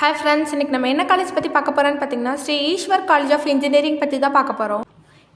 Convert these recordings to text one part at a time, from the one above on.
Hi friends, இன்றைக்கி நம்ம என்ன காலேஜ் பற்றி பார்க்க போகிறோன்னு பார்த்தீங்கன்னா Sri Eshwar college of engineering பற்றி தான் பார்க்க போகிறோம்.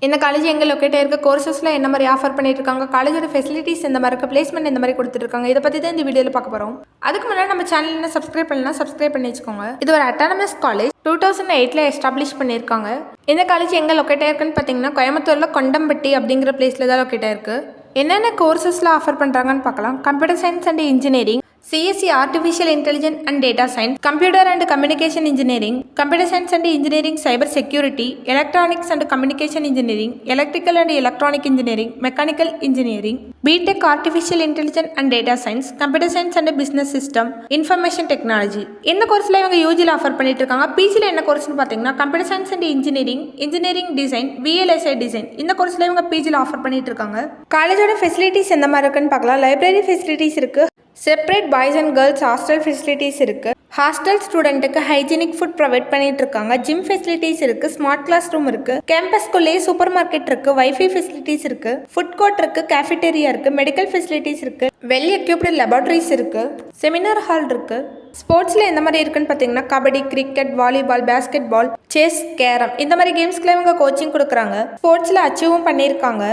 இந்த காலேஜ் எங்கே லொக்கேட் ஆயிருக்க, கோர்சஸில் என்ன மாதிரி ஆஃபர் பண்ணிட்டு இருக்காங்க, காலேஜோட ஃபெசிலிட்டிஸ் இந்த மாதிரி இருக்குது, பிளேஸ்மெண்ட் இந்த மாதிரி கொடுத்துருக்காங்க, இதை பற்றி தான் இந்த வீடியோவில் பார்க்க போகிறோம். அதுக்கு முன்னாடி நம்ம சேனல் என்ன சப்ஸ்கிரைப் பண்ணலாம், சப்ஸ்கிரைப் பண்ணி வச்சுக்கோங்க. இது ஒரு அட்டானமஸ் காலேஜ் 2008 எஸ்டாப்ளிஷ் பண்ணியிருக்காங்க. இந்த காலேஜ் எங்கே லொக்கேட் ஆயிருக்குன்னு பார்த்தீங்கன்னா கோயம்புத்தூரில் கொண்டம்பட்டி அப்படிங்கிற பிளேஸில் தான் லொக்கேட் ஆயிருக்கு. என்னென்ன கோர்சஸில் ஆஃபர் பண்ணுறாங்கன்னு பார்க்கலாம். Computer science and engineering, CSE Artificial Intelligence and Data Science, Computer and Communication Engineering, Computer Science and Engineering Cyber Security, Electronics and Communication Engineering, Electrical and Electronic Engineering, Mechanical Engineering, BTech Artificial Intelligence and Data Science, Computer Science and Business System, Information Technology. இந்த கோர்ஸில் இவங்க யூஜியில் offer பண்ணிட்டு இருக்காங்க. பிஜியில் என்ன கோர்ஸ்னு பார்த்தீங்கன்னா computer science and engineering, engineering design, VLSI design. இந்த கோர்ஸில் இவங்க பிஜியில் ஆஃபர் பண்ணிட்டு இருக்காங்க. காலேஜோட ஃபெசிலிட்டிஸ் எந்த மாதிரி இருக்குன்னு பார்க்கலாம். லைப்ரரி ஃபெசிலிட்டிஸ் இருக்குது. Separate boys and girls hostel facilities இருக்குது. ஹாஸ்டல் ஸ்டூடெண்ட்டுக்கு ஹைஜீனிக் ஃபுட் ப்ரொவைட் பண்ணிட்டு இருக்காங்க. ஜிம் ஃபெசிலிட்டிஸ் இருக்குது. ஸ்மார்ட் கிளாஸ் ரூம் இருக்குது. கேம்பஸ்குள்ளேயே சூப்பர் மார்க்கெட் இருக்குது. வைஃபை ஃபெசிலிட்டிஸ் இருக்குது. ஃபுட் கோர்ட் இருக்குது. கேஃபிடேரியா இருக்குது. மெடிக்கல் ஃபெசிலிட்டிஸ் இருக்குது. வெல் எக்யூப்டு லெபார்டரிஸ் இருக்குது. செமினார் ஹால் இருக்குது. ஸ்போர்ட்ஸில் எந்த மாதிரி இருக்குன்னு பார்த்தீங்கன்னா kabaddi, cricket, volleyball, basket ball, chess, carrom இந்த மாதிரி கேம்ஸ்க்குலாம் இவங்க கோச்சிங் கொடுக்குறாங்க. ஸ்போர்ட்ஸில் அச்சீவும் பண்ணியிருக்காங்க.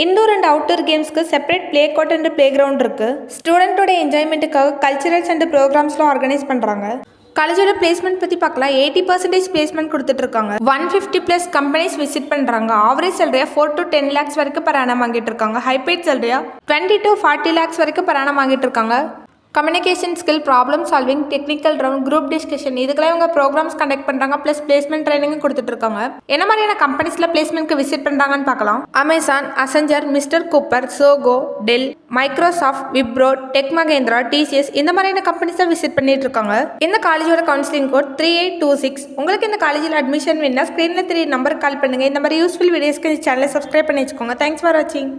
இன்டோர் அண்ட் அவுட்டோர் கேம்ஸ்க்கு separate play court and play ground இருக்குது. ஸ்டூடெண்ட்டோட என்ஜாய்மெண்ட்டுக்காக கல்ச்சரல்ஸ் அண்ட் ப்ரோக்ராம்ஸ்லாம் ஆர்கனைஸ் பண்ணுறாங்க. காலேஜோட பிளேஸ்மெண்ட் பற்றி பார்க்கலாம். 80% பிளேஸ்மெண்ட் கொடுத்துட்டு இருக்காங்க. 150+ கம்பெனிஸ் விசிட் பண்ணுறாங்க. ஆவரேஜ் சேலரியா 4 to 10 lakhs வரைக்கும் per annum வாங்கிட்டு இருக்காங்க. ஹைபேட் சேலரியா 20 to 40 lakhs வரைக்கும் per annum வாங்கிட்டு இருக்காங்க. Communication skill, problem solving, technical round, group discussion இதுக்கெல்லாம் இவங்க ப்ரோக்ராம்ஸ் கண்டக்ட் பண்ணுறாங்க. ப்ளஸ் பிளேஸ்மெண்ட் ட்ரைனிங்கும் கொடுத்துட்டு இருக்காங்க. என்ன மாதிரியான கம்பெனிஸில் பிளேஸ்மெண்ட்க்கு விசிட் பண்ணுறாங்கன்னு பார்க்கலாம். Amazon, Accenture, mister Cooper, Zoho, Dell, Microsoft, Wipro, tech Mahindra, TCS இந்த மாதிரியான கம்பெனிஸை விசிட் பண்ணிட்டு இருக்காங்க. இந்த காலேஜோட கவுன்சிலிங் கோட் 3826. உங்களுக்கு இந்த காலேஜில் அட்மிஷன் வேணும்னா ஸ்க்ரீனில் 3 நம்பருக்கு கால் பண்ணுங்கள். இந்த மாதிரி யூஸ்ஃபுல் வீடியோஸ்க்கு இந்த சேனலை சப்ஸ்கிரைப் பண்ணி வச்சுக்கோங்க. தேங்க்ஸ் ஃபார் வாட்சிங்.